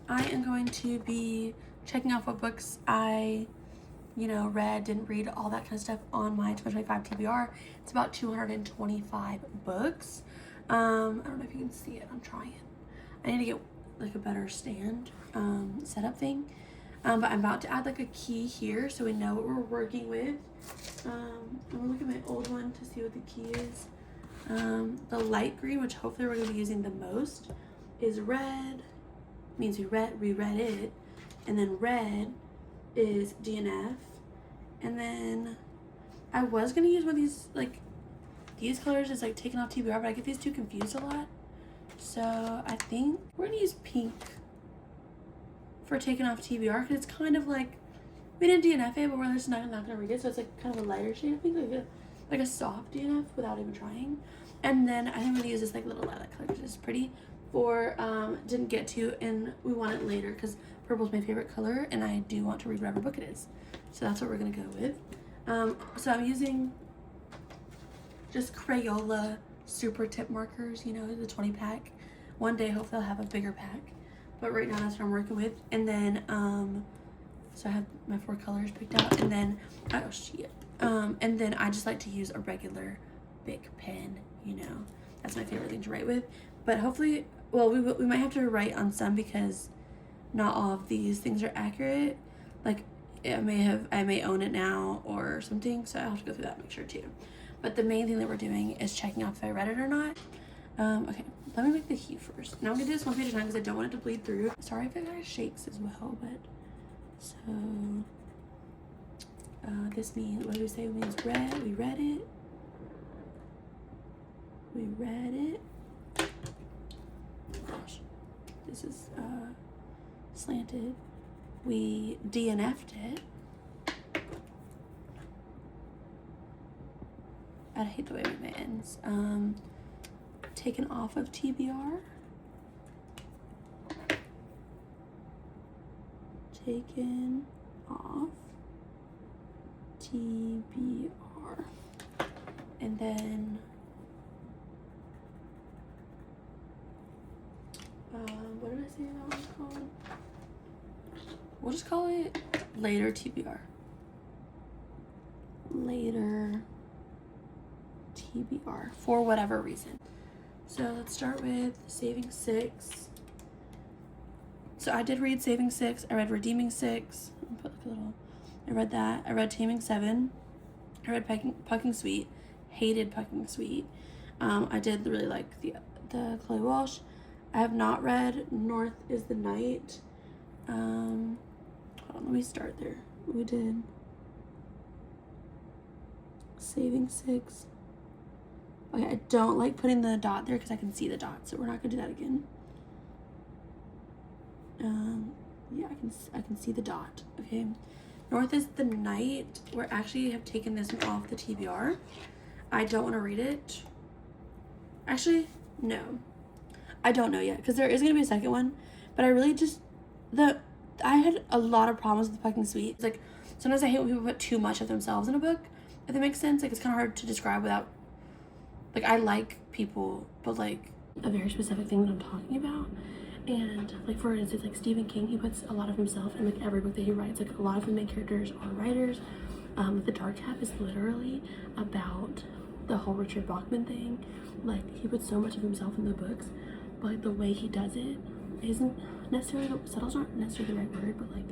I am going to be checking off what books I, read, didn't read, all that kind of stuff on my 2025 TBR. It's about 225 books. I don't know if you can see it. I'm trying. I need to get like a better stand setup thing. But I'm about to add like a key here so we know what we're working with. I'm gonna look at my old one to see what the key is. The light green, which hopefully we're gonna be using the most, is red. Means we reread it, and then red is DNF, and then I was gonna use one of these, like these colors is like taken off TBR, but I get these two confused a lot, so I think we're gonna use pink for taking off TBR because it's kind of like we didn't DNF it, but we're just not gonna read it, so it's like kind of a lighter shade of pink, like a soft DNF without even trying. And then I think I'm gonna use this like little lilac color because it's pretty. For didn't get to, and we want it later because purple's my favorite color and I do want to read whatever book it is, so that's what we're gonna go with. So I'm using just Crayola super tip markers, the 20 pack. One day hopefully I'll have a bigger pack, but right now that's what I'm working with. And then so I have my 4 colors picked out, and then and then I just like to use a regular big pen, that's my favorite thing to write with. But hopefully, well, we might have to write on some because not all of these things are accurate. Like I may own it now or something, so I'll have to go through that and make sure too. But the main thing that we're doing is checking out if I read it or not. Okay, let me make the key first. Now I'm gonna do this one page at a time because I don't want it to bleed through. Sorry if it kind of shakes as well, but so this means, what do we say? It means red. We read it. We read it. Gosh, this is slanted. We DNF'd it. I hate the way my ends. Taken off of TBR. Taken off TBR. And then what did I say that one's called? We'll just call it later TBR. Later TBR for whatever reason. So let's start with Saving 6. So I did read Saving 6. I read Redeeming 6. Put like a little. I read that. I read Taming 7. I read Pucking Sweet. Hated Pucking Sweet. I did really like the Chloe Walsh. I have not read North is the Night. Hold on, let me start there. We did Saving 6. Okay, I don't like putting the dot there because I can see the dot, so we're not gonna do that again. Yeah, I can see the dot. Okay, North is the Night. We actually have taken this one off the TBR. I don't want to read it. Actually, no. I don't know yet because there is gonna be a second one, but I really just I had a lot of problems with Pucking Sweet. It's like sometimes I hate when people put too much of themselves in a book, if that makes sense. Like it's kind of hard to describe without, like, I like people, but like a very specific thing that I'm talking about. And like for instance, like Stephen King, he puts a lot of himself in like every book that he writes. Like a lot of the main characters are writers. The Dark Half is literally about the whole Richard Bachman thing. Like he puts so much of himself in the books, but like the way he does it isn't necessarily, subtle's not necessarily the right word, but like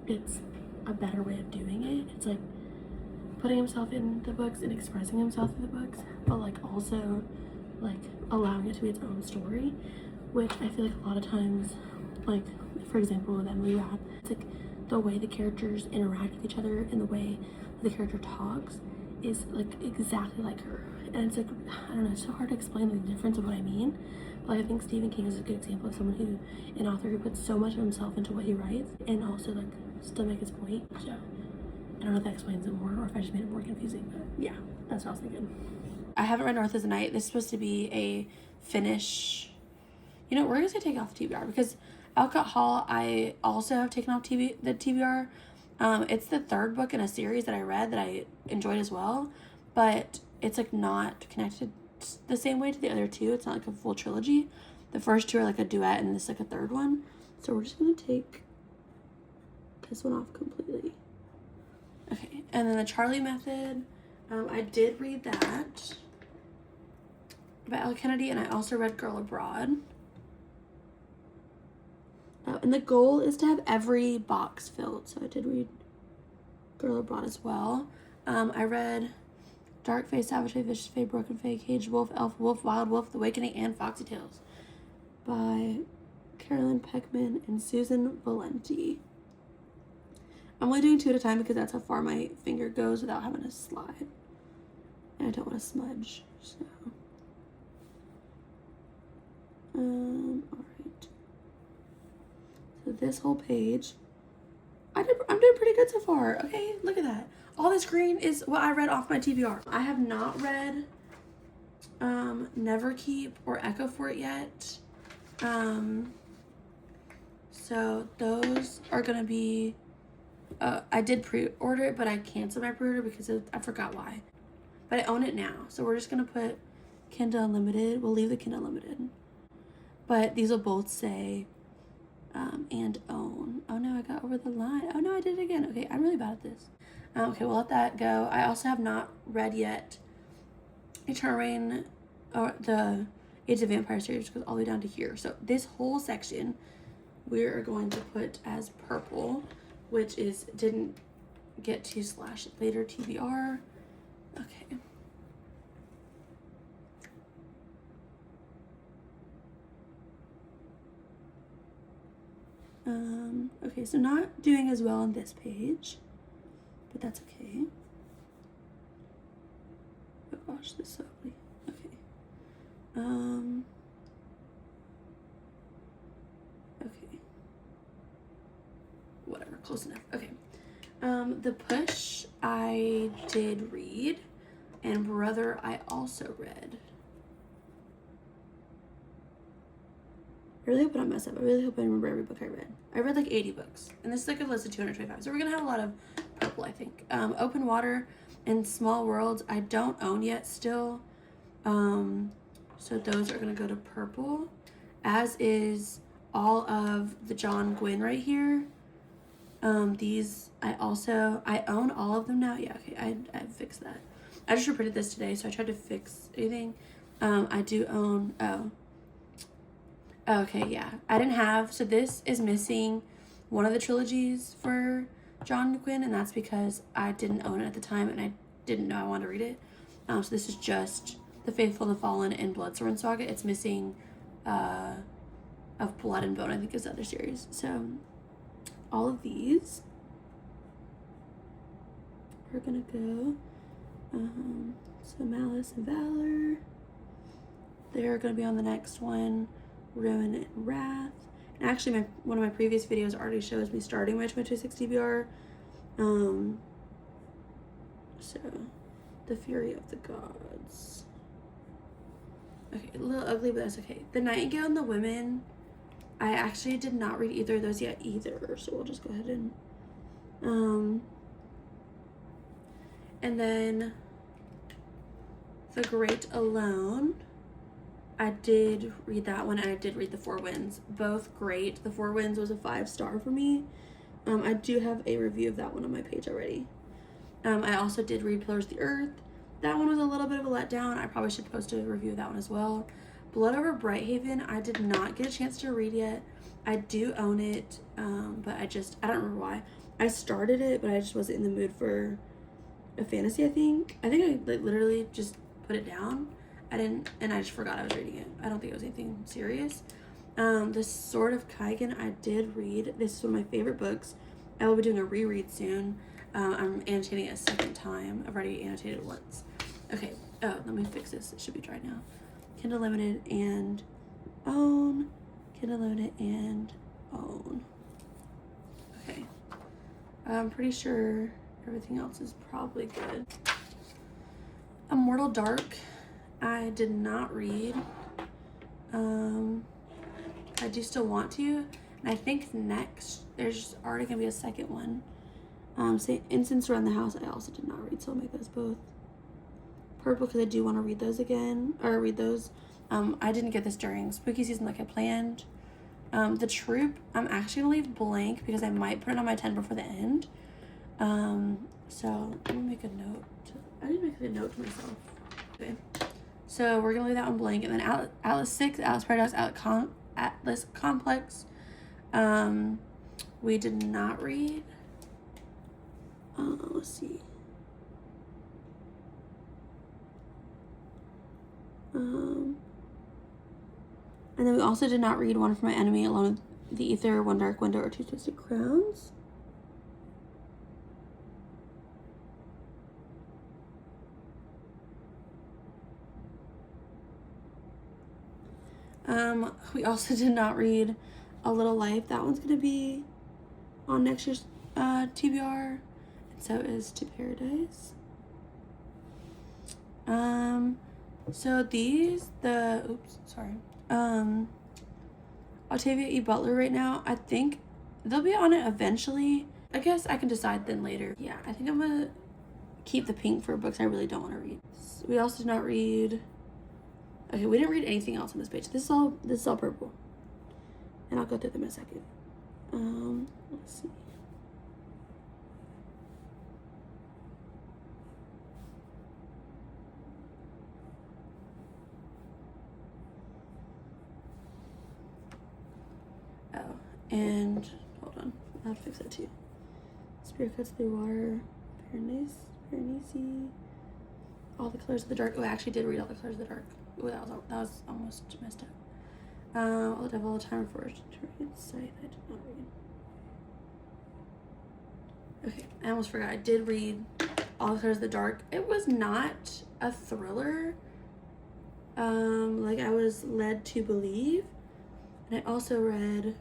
it's a better way of doing it. It's like putting himself in the books and expressing himself in the books, but like also like allowing it to be its own story, which I feel like a lot of times, like for example with Emily Rapp, it's like the way the characters interact with each other and the way the character talks is like exactly like her. And it's like, I don't know, it's so hard to explain the difference of what I mean. But I think Stephen King is a good example of someone who, an author who puts so much of himself into what he writes and also like still make his point. So I don't know if that explains it more or if I just made it more confusing, but yeah, that's what I was thinking. I haven't read North is the Night. This is supposed to be a finish. You know, we're just gonna take off the TBR because Alcott Hall, I also have taken off the TBR. It's the 3rd book in a series that I read that I enjoyed as well, but it's like not connected the same way to the other 2. It's not like a full trilogy. The first 2 are like a duet and this is like a 3rd one. So we're just gonna take this one off completely. Okay, and then the Charlie Method, I did read that by Elle Kennedy, and I also read Girl Abroad. And the goal is to have every box filled, so I did read Girl Abroad as well. I read Dark Fae, Savage Fae, Vicious Fae, Broken Fae, Caged Wolf, Elf Wolf, Wild Wolf, The Awakening, and Foxy Tales by Carolyn Peckman and Susan Valenti. I'm only doing 2 at a time because that's how far my finger goes without having to slide. And I don't want to smudge, so. Alright. So this whole page, I'm doing pretty good so far. Okay, look at that. All this green is what I read off my TBR. I have not read Never Keep or Echo for it yet. So those are gonna be, I did pre-order it, but I canceled my pre-order because I forgot why. But I own it now. So we're just gonna put Kindle Unlimited. We'll leave the Kindle Unlimited. But these will both say, and own. Oh no, I got over the line. Oh no, I did it again. Okay, I'm really bad at this. Okay, we'll let that go. I also have not read yet Eternal Reign, or the Age of Vampire series, goes all the way down to here. So this whole section we are going to put as purple, which is didn't get to / later TBR. Okay. Okay, so not doing as well on this page, but that's okay. Oh gosh, this is so ugly. Okay. Okay. Whatever, close enough. Okay. The Push I did read, and Brother I also read. I really hope I don't mess up. I really hope I remember every book I read. I read like 80 books, and this is like a list of 225. So we're gonna have a lot of purple, I think. Open Water and Small Worlds I don't own yet still. So those are gonna go to purple, as is all of the John Gwynn right here. These I own all of them now. Yeah, okay, I fixed that. I just reprinted this today, so I tried to fix anything. I do own, okay, yeah. I didn't have, so this is missing one of the trilogies for John Gwynn, and that's because I didn't own it at the time, and I didn't know I wanted to read it. So this is just The Faithful, The Fallen, and Bloodsworn Saga. It's missing, of Blood and Bone, I think is the other series. So all of these are gonna go, so Malice and Valor, they're gonna be on the next one. Ruin and Wrath. And actually one of my previous videos already shows me starting my 2026 TBR. So The Fury of the Gods. Okay, a little ugly, but that's okay. The Nightingale and the Women, I actually did not read either of those yet either, so we'll just go ahead and then The Great Alone, I did read that one, and I did read The Four Winds. Both great. The Four Winds was a 5-star for me. I do have a review of that one on my page already. I also did read Pillars of the Earth. That one was a little bit of a letdown. I probably should post a review of that one as well. Blood Over Brighthaven, I did not get a chance to read yet. I do own it, but I don't remember why. I started it, but I just wasn't in the mood for a fantasy, I think. I literally just put it down. And I just forgot I was reading it. I don't think it was anything serious. The Sword of Kaigen, I did read. This is one of my favorite books. I will be doing a reread soon. I'm annotating it a second time. I've already annotated it once. Okay, let me fix this. It should be dry now. Kindle Limited and own. Kindle Limited and own. Okay. I'm pretty sure everything else is probably good. Immortal Dark, I did not read. I do still want to, and I think next there's already gonna be a second one. Say Incense Around the House, I also did not read, so I'll make those both purple because I do want to read those again, or read those. I didn't get this during spooky season like I planned, The Troop, I'm actually gonna leave blank because I might put it on my 10 before the end. So I'm gonna make a note. I need to make a note to myself. Okay. So we're gonna leave that one blank, and then Atlas 6, Atlas Paradox, Atlas Complex. We did not read. Let's see. And then we also did not read One for My Enemy, Alone with the Ether, One Dark Window, or Two Twisted Crowns. We also did not read A Little Life. That one's gonna be on next year's TBR, and so is To Paradise. So these, Octavia E. Butler right now, I think they'll be on it eventually. I guess I can decide then later. Yeah, I think I'm gonna keep the pink for books I really don't want to read. We also did not read. Okay, we didn't read anything else on this page. This is all purple, and I'll go through them in a second. Let's see. Oh, and hold on, I'll fix that too. Spirit Cuts Through Water, Piranesi, All the Colors of the Dark. Oh, I actually did read All the Colors of the Dark. Ooh, that was almost messed up. All the Devil, All the Time for Scythe, I did not read. Okay, I almost forgot. I did read All the Colors of the Dark. It was not a thriller, like I was led to believe. And I also read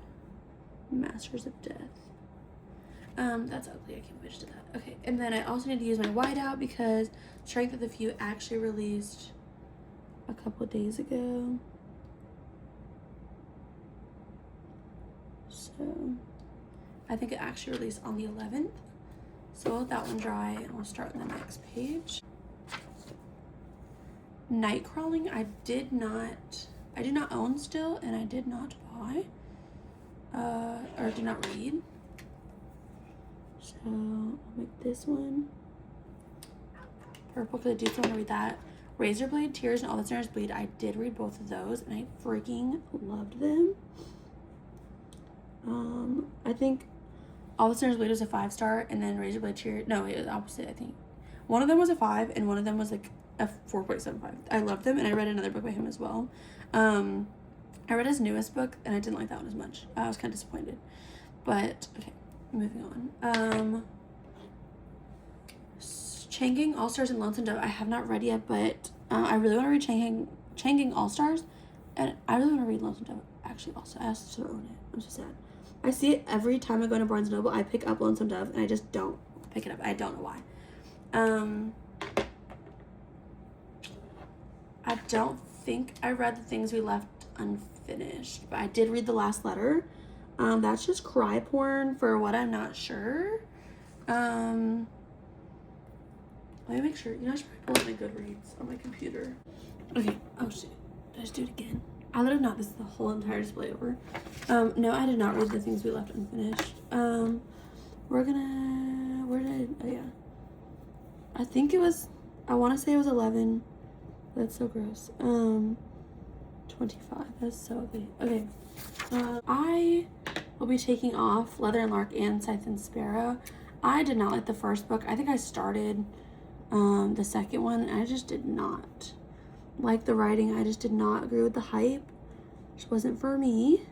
Masters of Death. That's ugly. I can't believe I just did that. Okay, and then I also need to use my whiteout because Strength of the Few actually released a couple days ago. So I think it actually released on the 11th. So I'll let that one dry and we'll start on the next page. Nightcrawling, I do not own still, and I did not buy, or did not read. So I'll make this one purple because I do still want to read that. Razorblade, Tears, and All the Sinners Bleed. I did read both of those, and I freaking loved them. I think All the Sinners Bleed was a 5-star, and then Razorblade, Tears. No, it was opposite. I think one of them was a 5, and one of them was like a 4.75. I loved them, and I read another book by him as well. I read his newest book, and I didn't like that one as much. I was kind of disappointed. But okay, moving on. Changing All Stars and Lonesome Dove, I have not read yet, but I really want to read Changing All Stars, and I really want to read Lonesome Dove. Actually, also, I also own it. I'm so sad. I see it every time I go into Barnes & Noble. I pick up Lonesome Dove, and I just don't pick it up. I don't know why. I don't think I read The Things We Left Unfinished, but I did read The Last Letter. That's just cry porn for what I'm not sure. Let me make sure. I should probably pull up my Goodreads on my computer. Okay. Oh shit. Did I just do it again? I literally not. This is the whole entire display over. No, I did not read The Things We Left Unfinished. Where did oh yeah. I think it was, I want to say it was 11. That's so gross. 25. That's so ugly. Okay. I will be taking off Leather and Lark and Scythe and Sparrow. I did not like the first book. I think I started the second one, and I just did not like the writing. I just did not agree with the hype. Which wasn't for me.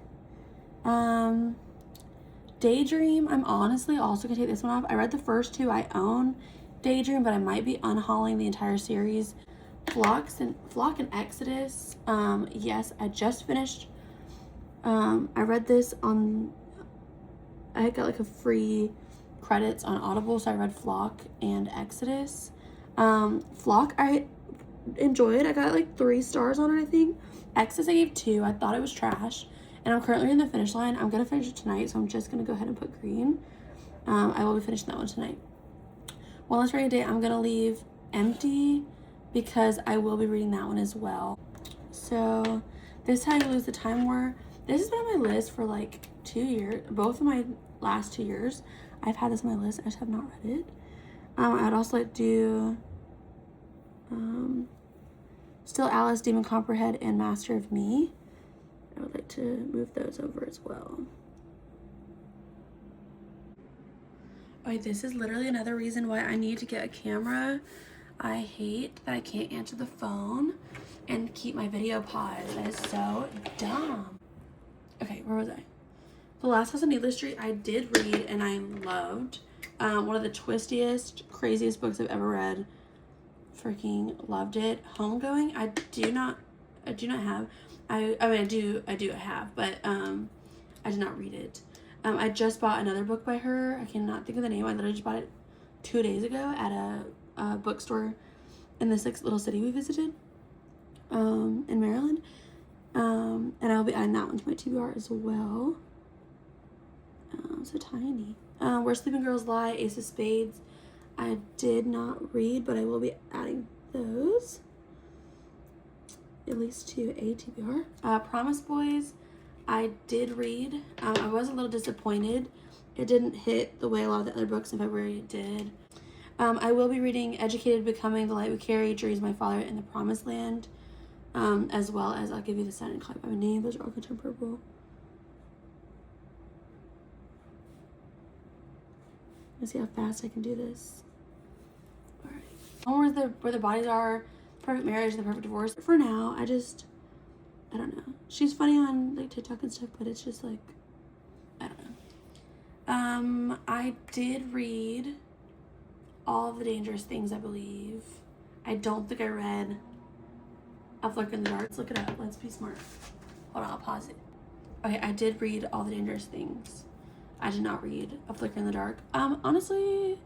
Daydream, I'm honestly also gonna take this one off. I read the first two. I own Daydream, but I might be unhauling the entire series. Flock and Exodus. Yes, I just finished. I read this on, I got like a free credits on Audible, so I read Flock and Exodus. Flock I enjoyed. I got like 3 stars on it, I think. Exodus I gave 2. I thought it was trash, and I'm currently in the finish line. I'm gonna finish it tonight, so I'm just gonna go ahead and put green. I will be finishing that one tonight. One Less Rainy Day, I'm gonna leave empty because I will be reading that one as well. So this How You Lose the Time War. This has been on my list for like 2 years. Both of my last 2 years, I've had this on my list. I just have not read it. I'd also like to do Still Alice, Demon Copperhead, and Master of Me. I would like to move those over as well. Okay, this is literally another reason why I need to get a camera. I hate that I can't answer the phone and keep my video paused. That is so dumb. Okay, where was I? The Last House on Needless Street I did read and I loved. One of the twistiest, craziest books I've ever read. Freaking loved it. Homegoing, I do not have. I do have, but I did not read it. I just bought another book by her. I cannot think of the name. I literally just bought it 2 days ago at a bookstore in this like little city we visited in Maryland. And I'll be adding that one to my TBR as well. So tiny. Where Sleeping Girls Lie, Ace of Spades. I did not read, but I will be adding those at least to a TBR. Promise Boys, I did read. I was a little disappointed. It didn't hit the way a lot of the other books in February did. I will be reading Educated, Becoming, The Light We Carry, Dreams My Father, and The Promised Land, as well as I'll Give You the Sun and Call You by My Name. Those are all contemporary. Let's see how fast I can do this. All right. Where the Bodies Are, Perfect Marriage, The Perfect Divorce. For now, I don't know. She's funny on like TikTok and stuff, but it's just like, I don't know. I did read All the Dangerous Things, I believe. I don't think I read A Flicker in the Dark. Let's look it up. Let's be smart. Hold on, I'll pause it. Okay, I did read All the Dangerous Things. I did not read A Flicker in the Dark. Honestly,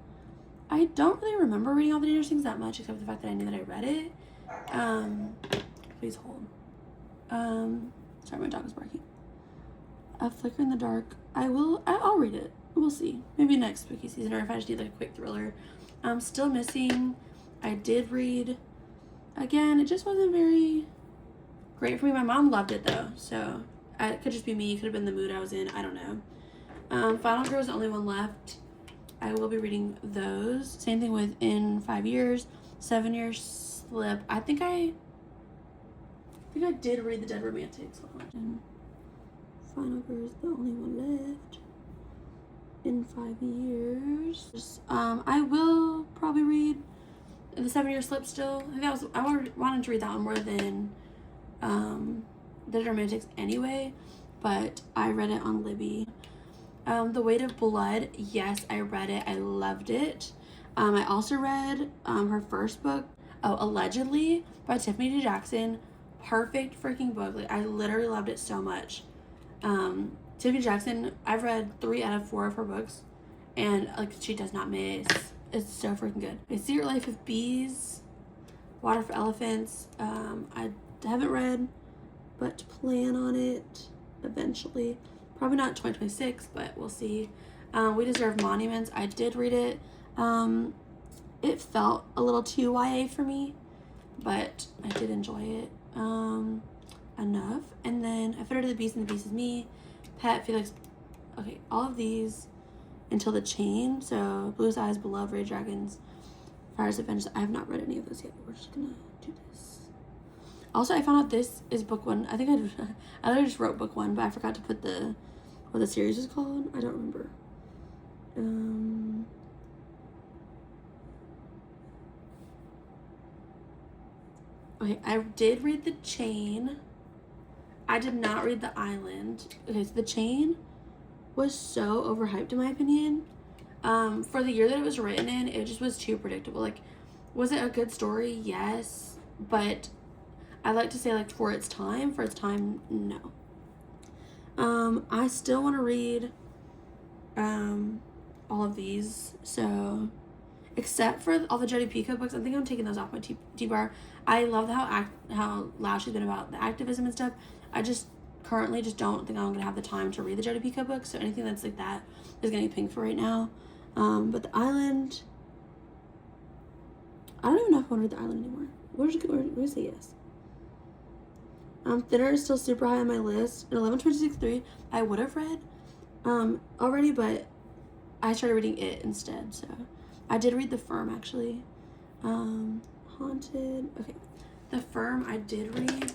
I don't really remember reading All the Dangerous Things that much, except for the fact that I knew that I read it. Please hold. Sorry, my dog is barking. A Flicker in the Dark. I'll read it. We'll see. Maybe next spooky season, or if I just need like a quick thriller. Still Missing. I did read. Again, it just wasn't very great for me. My mom loved it though, so it could just be me. It could have been the mood I was in. I don't know. Final Girl is the only one left. I will be reading those. Same thing with In 5 Years, 7 Years Slip. I think I did read The Dead Romantics. And Final Girl is the only one left. In 5 Years. I will probably read The 7 Year Slip still. I wanted to read that one more than The Dead Romantics anyway, but I read it on Libby. The Weight of Blood, yes, I read it. I loved it. I also read her first book, Allegedly, by Tiffany D. Jackson. Perfect freaking book. Like, I literally loved it so much. Tiffany Jackson, I've read 3 out of 4 of her books, and like she does not miss. It's so freaking good. A Secret Life of Bees, Water for Elephants. I haven't read, but plan on it eventually. Probably not 2026, but we'll see. We Deserve Monuments. I did read it. It felt a little too YA for me, but I did enjoy it enough. And then I Fit Her to the Beast and the Beast is Me, Pet, Felix. Okay, all of these until the Chain. So Blue Eyes, Beloved, Ray Dragons, Fires of Vengeance. I have not read any of those yet. We're just gonna do this. Also, I found out this is book 1. I think I literally just wrote book 1, but I forgot to put what the series is called. I don't remember. Okay, I did read The Chain. I did not read The Island. Okay, so The Chain was so overhyped in my opinion. For the year that it was written in, it just was too predictable. Like, was it a good story? Yes, but I like to say, like, for its time, no. I still want to read all of these, so except for all the Jodi Picoult books, I think I'm taking those off my TBR. I love how loud she's been about the activism and stuff. I just currently just don't think I'm gonna have the time to read the Jodi Picoult books, so anything that's like that is gonna be pink for right now. But The Island, I don't even know if I want to read The Island anymore. Where's the yes? Thinner is still super high on my list. And 11/26/3 I would have read already, but I started reading it instead. So I did read The Firm, actually. Haunted. Okay, The Firm I did read.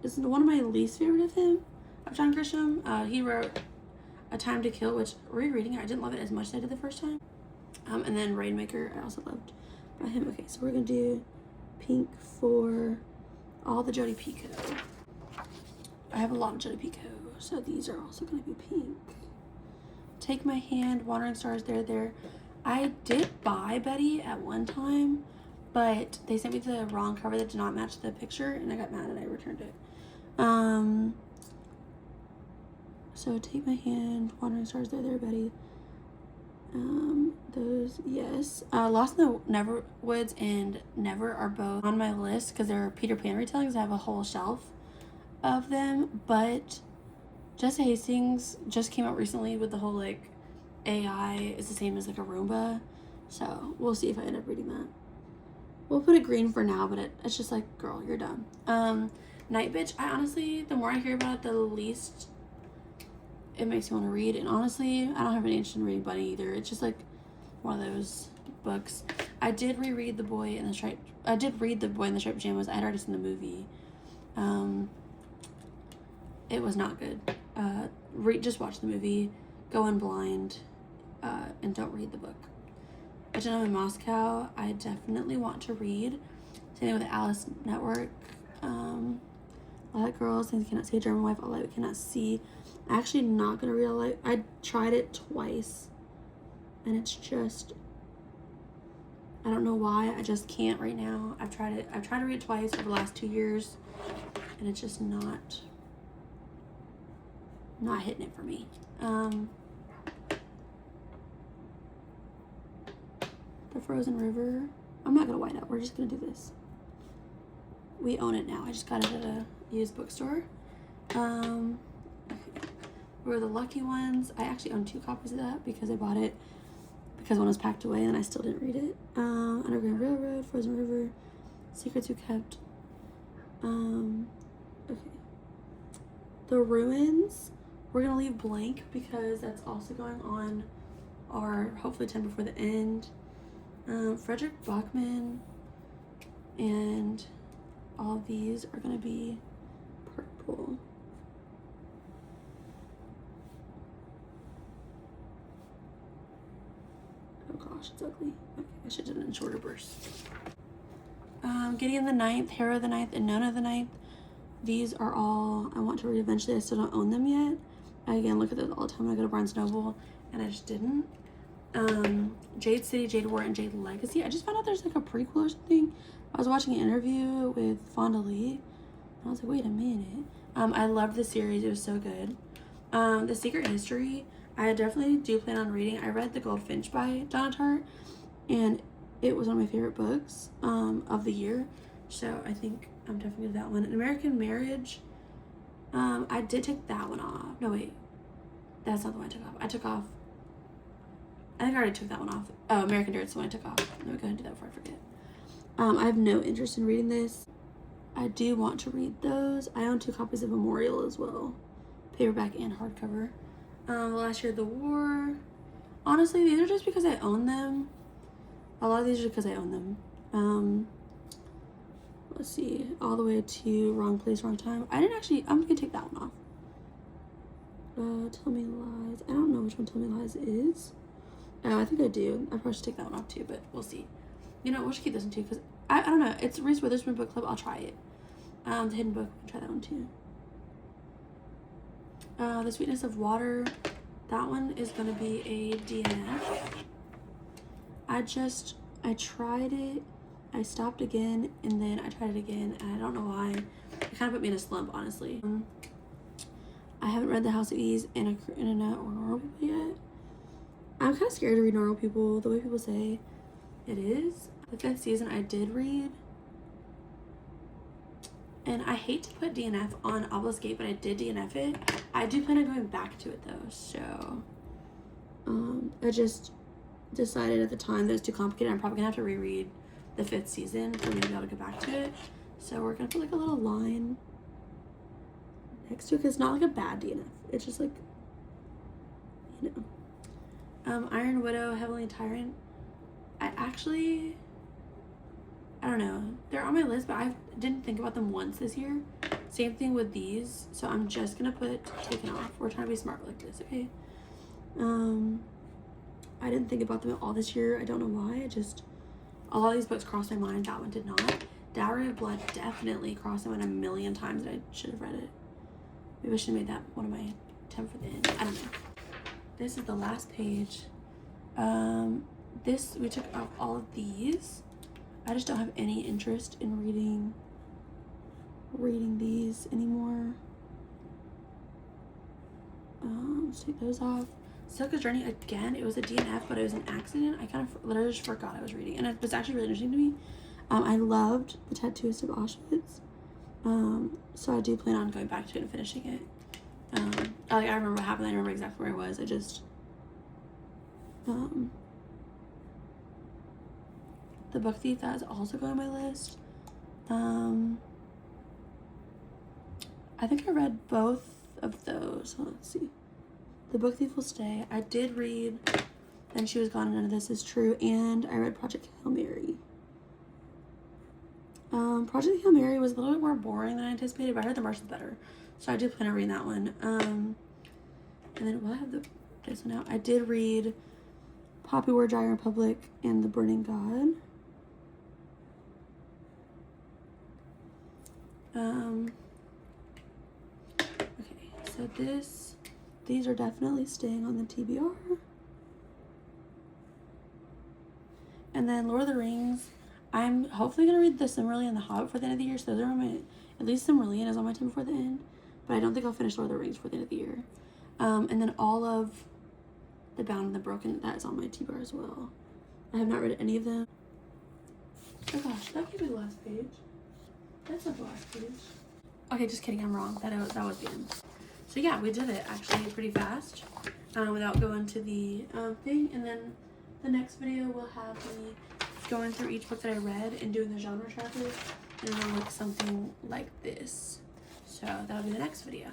It's one of my least favorite of John Grisham. He wrote A Time to Kill, which rereading it, I didn't love it as much as I did the first time. And then Rainmaker, I also loved by him. Okay, so we're gonna do pink for all the Jodi Picoult. I have a lot of Jodi Picoult, so these are also gonna be pink. Take My Hand, Wandering Stars, there. I did buy Betty at one time, but they sent me the wrong cover that did not match the picture, and I got mad and I returned it. So Take My Hand, Wandering Stars, there, Betty. Those, yes. Lost in the Neverwoods and Never are both on my list because they're Peter Pan retellings. I have a whole shelf of them, but Jessica Hastings just came out recently with the whole like AI is the same as like a Roomba, so we'll see if I end up reading that. We'll put it green for now, but it's just like, girl, you're dumb. Night Bitch, I honestly, the more I hear about it, the least it makes me want to read. And honestly, I don't have any interest in reading Bunny either. It's just like one of those books. I did reread The Boy in the Striped. I did read The Boy in the Striped Pajamas. I had already seen the movie. It was not good. Just watch the movie. Go in blind, and don't read the book. A Gentleman in Moscow, I definitely want to read. Same with the Alice Network. All That Girls, Things You Cannot See, A German Wife, All That We Cannot See. I'm actually not gonna read All That. I tried it twice, and it's just, I don't know why. I just can't right now. I've tried it. I've tried to read it twice over the last 2 years, and it's just not hitting it for me. The Frozen River. I'm not gonna white out. We're just gonna do this. We own it now. I just got it at a used bookstore. Okay. We're the Lucky Ones. I actually own 2 copies of that because I bought it because one was packed away and I still didn't read it. Underground Railroad, Frozen River, Secrets You Kept. Okay. The Ruins. We're gonna leave blank because that's also going on our hopefully 10 before the end. Frederick Bachman, and all of these are gonna be purple. Oh gosh, it's ugly. Okay, I should have done it in shorter bursts. Gideon the Ninth, Hera the Ninth, and Nona the Ninth. These are all I want to read eventually. I still don't own them yet. I again look at those all the time when I go to Barnes & Noble, and I just didn't. Jade City, Jade War, and Jade Legacy. I just found out there's like a prequel or something. I was watching an interview with Fonda Lee, and I was like, wait a minute. I loved the series. It was so good. The Secret History, I definitely do plan on reading. I read The Goldfinch by Donna Tartt, and it was one of my favorite books of the year. So I think I'm definitely gonna do that one. An American Marriage, I did take that one off. No, wait. That's not the one I took off. I think I already took that one off. Oh, American Dirt's the one I took off. Let me go ahead and do that before I forget. I have no interest in reading this. I do want to read those. I own 2 copies of Memorial as well. Paperback and hardcover. Last Year of the War. Honestly, these are just because I own them. A lot of these are because I own them. Let's see. All the way to Wrong Place, Wrong Time. I'm gonna take that one off. Tell Me Lies. I don't know which one Tell Me Lies is. Oh, I think I do. I probably should take that one off too, but we'll see. You know, we'll just keep this one too, because I don't know. It's Reese Witherspoon Book Club. I'll try it. The Hidden Book. I'll try that one too. The Sweetness of Water. That one is going to be a DNF. I tried it. I stopped again, and then I tried it again, and I don't know why. It kind of put me in a slump, honestly. I haven't read The House of Ease and a or Normal People yet. I'm kind of scared to read Normal People, the way people say it is. The 5th season I did read. And I hate to put DNF on Obelisk, but I did DNF it. I do plan on going back to it though, so I just decided at the time that it was too complicated. I'm probably gonna have to reread the 5th season for me to be able to go back to it. So we're gonna put like a little line next to it, because it's not like a bad DNF. It's just like, you know. Iron Widow, Heavenly Tyrant. I don't know. They're on my list, but I didn't think about them once this year. Same thing with these. So I'm just gonna put Taken Off. We're trying to be smart like this, okay? I didn't think about them at all this year. I don't know why. A lot of these books crossed my mind. That one did not. Dowry of Blood definitely crossed my mind a million times, and I should have read it. Maybe I should have made that one of my 10 for the end. I don't know. This is the last page. We took off all of these. I just don't have any interest in reading these anymore. Let's take those off. Silka's Journey, again, it was a DNF, but it was an accident. I kind of literally just forgot I was reading, and it was actually really interesting to me. I loved The Tattooist of Auschwitz, so I do plan on going back to it and finishing it. I remember what happened. I remember exactly where I was. The Book Thief, that is also going on my list. I think I read both of those. So let's see. The Book Thief will stay. I did read Then She Was Gone and None of This Is True, and I read Project Hail Mary. Project Hail Mary was a little bit more boring than I anticipated, but I heard The Martian's better, so I do plan on reading that one. And then I have this one out. I did read Poppy War, Dry Republic, and The Burning God. Okay, so these are definitely staying on the TBR. And then Lord of the Rings, I'm hopefully gonna read The Silmarillion and The Hobbit for the end of the year. So those are at least Silmarillion is on my 10 before the end, but I don't think I'll finish Lord of the Rings for the end of the year. And then all of The Bound and the Broken, that is on my TBR as well. I have not read any of them. Oh gosh, that could be the last page. That's not the last page. Okay, just kidding, I'm wrong. That was the end. So yeah, we did it actually pretty fast, without going to the thing. And then the next video will have me going through each book that I read and doing the genre tracker, and it'll look something like this. So that'll be the next video.